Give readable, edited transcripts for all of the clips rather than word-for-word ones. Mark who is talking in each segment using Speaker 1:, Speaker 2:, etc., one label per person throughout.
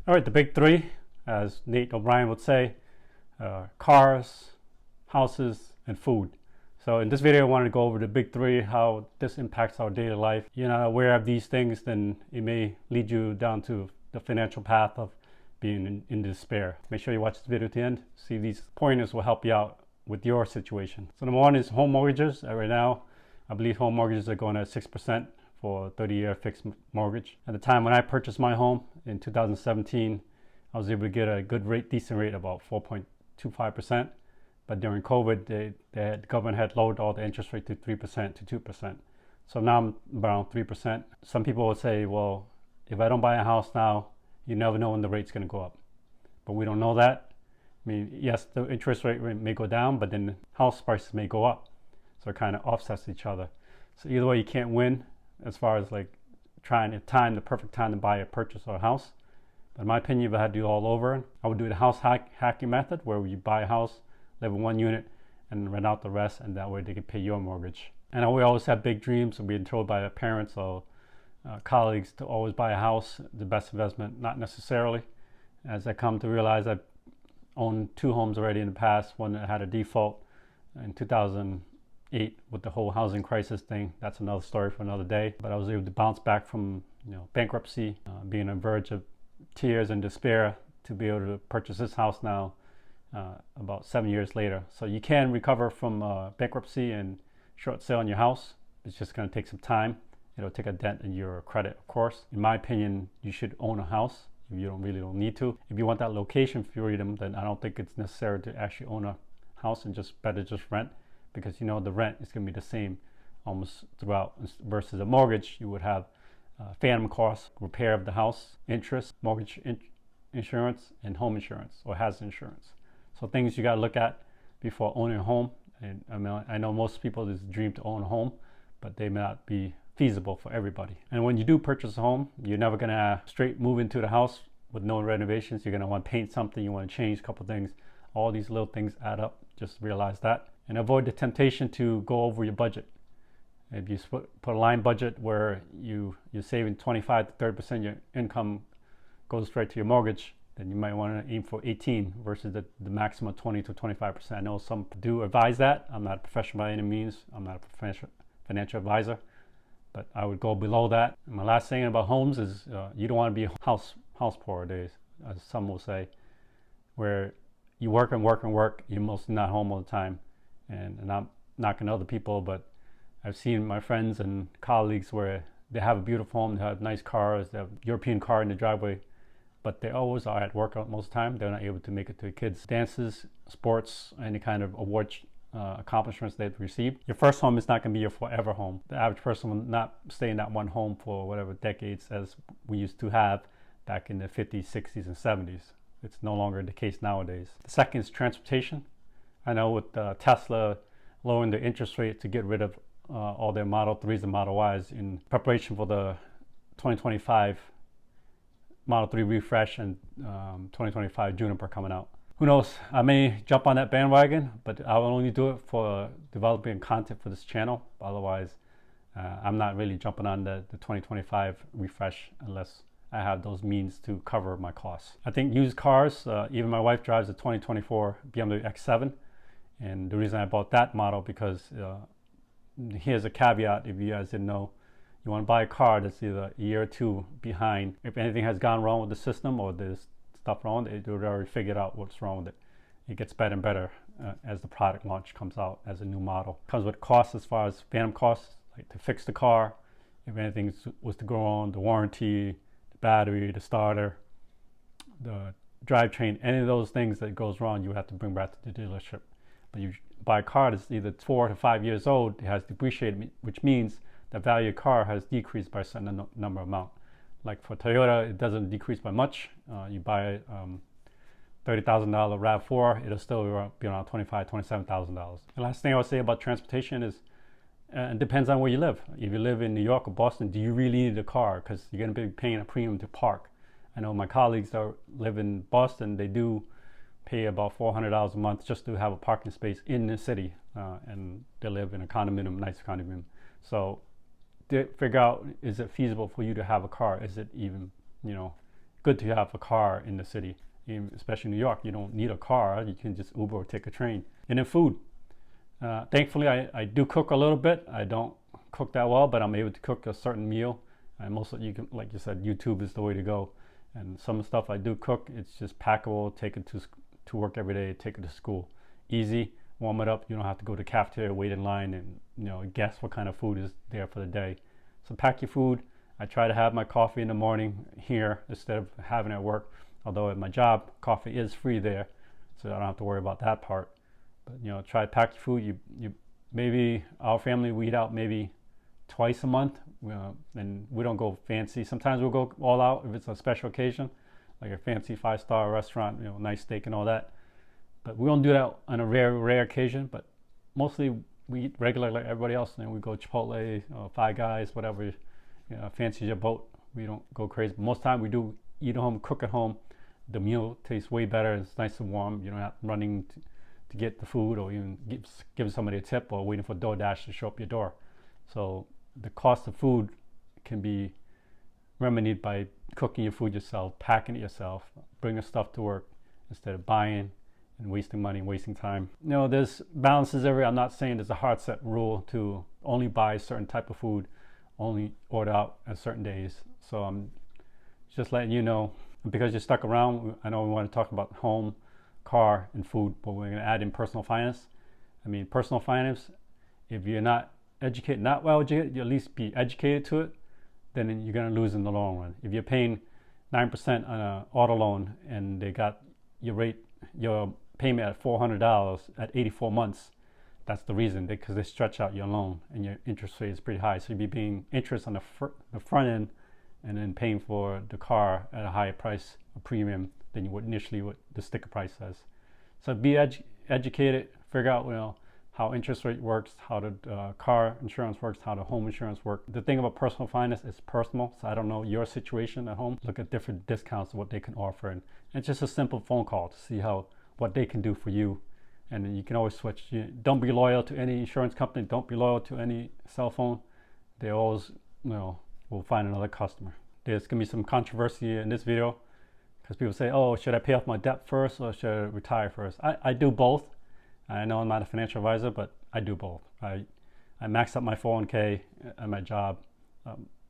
Speaker 1: All right, the big three, as Nate O'Brien would say, cars, houses, and food. So in this video, I wanted to go over the big three, how this impacts our daily life. If you're not aware of these things, then it may lead you down to the financial path of being in despair. Make sure you watch this video to the end. See, these pointers will help you out with your situation. So number one is home mortgages. Right now, I believe home mortgages are going at 6% for a 30-year fixed mortgage. At the time when I purchased my home in 2017, I was able to get a good rate, decent rate, about 4.25%. But during COVID, the government had lowered all the interest rate to 3% to 2%. So now I'm around 3%. Some people would say, well, if I don't buy a house now, you never know when the rate's going to go up. But we don't know that. I mean, yes, the interest rate may go down, but then house prices may go up. So it kind of offsets each other. So either way, you can't win as far as like trying to time the perfect time to buy a purchase or a house. But in my opinion, if I had to do it all over, I would do the house hacking method, where you buy a house, live in one unit, and rent out the rest, and that way they can pay your mortgage. And we always have big dreams of being told by our parents or colleagues to always buy a house, the best investment. Not necessarily. As I come to realize, I've owned 2 homes already in the past. One that had a default in 2008 with the whole housing crisis thing. That's another story for another day. But I was able to bounce back from bankruptcy, being on the verge of tears and despair, to be able to purchase this house now about 7 years later. So you can recover from bankruptcy and short sale on your house. It's just going to take some time. It'll take a dent in your credit, of course. In my opinion, you should own a house if you really don't need to. If you want that location freedom, then I don't think it's necessary to actually own a house, and better just rent, because the rent is going to be the same almost throughout, versus a mortgage. You would have phantom costs, repair of the house, interest, mortgage insurance, and home insurance or hazard insurance. So things you got to look at before owning a home. And I know most people just dream to own a home, but they may not be feasible for everybody. And when you do purchase a home, you're never going to straight move into the house with no renovations. You're going to want to paint something, you want to change a couple things. All these little things add up. Just realize that. And avoid the temptation to go over your budget. If you put a line budget where you're saving 25 to 30% of your income goes straight to your mortgage, then you might want to aim for 18 versus the maximum 20 to 25%. I know some do advise that. I'm not a professional by any means. I'm not a financial advisor, but I would go below that. And my last thing about homes is you don't want to be house poor days, as some will say, where you work and work and work. You're mostly not home all the time. And I'm knocking other people, but I've seen my friends and colleagues where they have a beautiful home, they have nice cars, they have a European car in the driveway, but they always are at work most of the time. They're not able to make it to their kids' dances, sports, any kind of awards, accomplishments they've received. Your first home is not going to be your forever home. The average person will not stay in that one home for whatever decades as we used to have back in the 50s, 60s, and 70s. It's no longer the case nowadays. The second is transportation. I know with Tesla lowering the interest rate to get rid of all their Model 3s and Model Ys in preparation for the 2025 Model 3 refresh and 2025 Juniper coming out. Who knows? I may jump on that bandwagon, but I will only do it for developing content for this channel. Otherwise, I'm not really jumping on the 2025 refresh unless I have those means to cover my costs. I think used cars, even my wife drives a 2024 BMW X7. And the reason I bought that model, because here's a caveat, if you guys didn't know, you want to buy a car that's either a year or 2 behind. If anything has gone wrong with the system or there's stuff wrong, they already figured out what's wrong with it. It gets better and better as the product launch comes out as a new model. It comes with costs as far as phantom costs, like to fix the car, if anything was to go wrong, the warranty, the battery, the starter, the drivetrain, any of those things that goes wrong, you have to bring back to the dealership. But you buy a car that's either 4 to 5 years old, it has depreciated, which means the value of the car has decreased by a certain number amount. Like for Toyota, it doesn't decrease by much. You buy a $30,000 RAV4, it'll still be around $25,000, $27,000. The last thing I would say about transportation is it depends on where you live. If you live in New York or Boston, do you really need a car? Because you're going to be paying a premium to park. I know my colleagues that live in Boston, they do pay about $400 a month just to have a parking space in the city, and they live in a condominium, nice condominium. So figure out, is it feasible for you to have a car? Is it even, good to have a car in the city, especially New York. You don't need a car. You can just Uber or take a train. And then food. Thankfully, I do cook a little bit. I don't cook that well, but I'm able to cook a certain meal. And most of you can, like you said, YouTube is the way to go. And some of the stuff I do cook, it's just packable, take it to work every day, take it to school. Easy, warm it up. You don't have to go to the cafeteria, wait in line, and guess what kind of food is there for the day. So pack your food. I try to have my coffee in the morning here instead of having it at work. Although at my job, coffee is free there, so I don't have to worry about that part. But try to pack your food. You maybe our family we eat out maybe twice a month, and we don't go fancy. Sometimes we'll go all out if it's a special occasion, like a fancy 5-star restaurant, nice steak and all that. But we don't do that on a rare occasion. But mostly we eat regular like everybody else. And we go Chipotle, Five Guys, whatever. Fancy your boat. We don't go crazy. But most time we do eat at home, cook at home. The meal tastes way better. It's nice and warm. You don't have running to get the food, or even giving somebody a tip, or waiting for DoorDash to show up your door. So the cost of food can be remedied by cooking your food yourself, packing it yourself, bringing stuff to work instead of buying and wasting money, wasting time. There's balances everywhere. I'm not saying there's a hard set rule to only buy a certain type of food, only order out at certain days. So I'm just letting you know, because you're stuck around, I know we want to talk about home, car, and food, but we're going to add in personal finance. Personal finance, if you're not educated, not well educated, you at least be educated to it, then you're going to lose in the long run. If you're paying 9% on an auto loan and they got your payment at $400 at 84 months, that's the reason, because they stretch out your loan and your interest rate is pretty high. So you'd be paying interest on the front end and then paying for the car at a higher price, a premium, than you would initially what the sticker price says. So be educated, figure out how interest rate works, how the car insurance works, how the home insurance works. The thing about personal finance is personal, so I don't know your situation at home. Look at different discounts, what they can offer, and it's just a simple phone call to see what they can do for you. And then you can always switch. Don't be loyal to any insurance company. Don't be loyal to any cell phone. They always, will find another customer. There's gonna be some controversy in this video because people say, "Oh, should I pay off my debt first or should I retire first?" I do both. I know I'm not a financial advisor, but I do both. I maxed out my 401k at my job,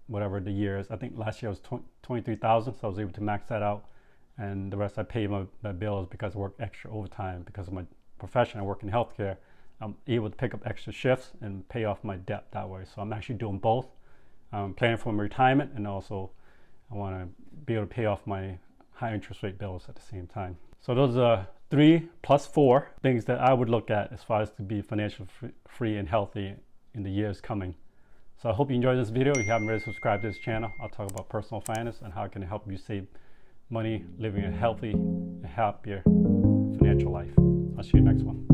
Speaker 1: whatever the year is. I think last year was 23,000, so I was able to max that out, and the rest I pay my bills because I work extra overtime because of my profession. I work in healthcare. I'm able to pick up extra shifts and pay off my debt that way. So I'm actually doing both. I'm planning for my retirement, and also I want to be able to pay off my high interest rate bills at the same time. So those are 3 plus 4 things that I would look at as far as to be financially free and healthy in the years coming. So I hope you enjoyed this video. If you haven't already subscribed to this channel, I'll talk about personal finance and how it can help you save money, living a healthy, happier financial life. I'll see you next one.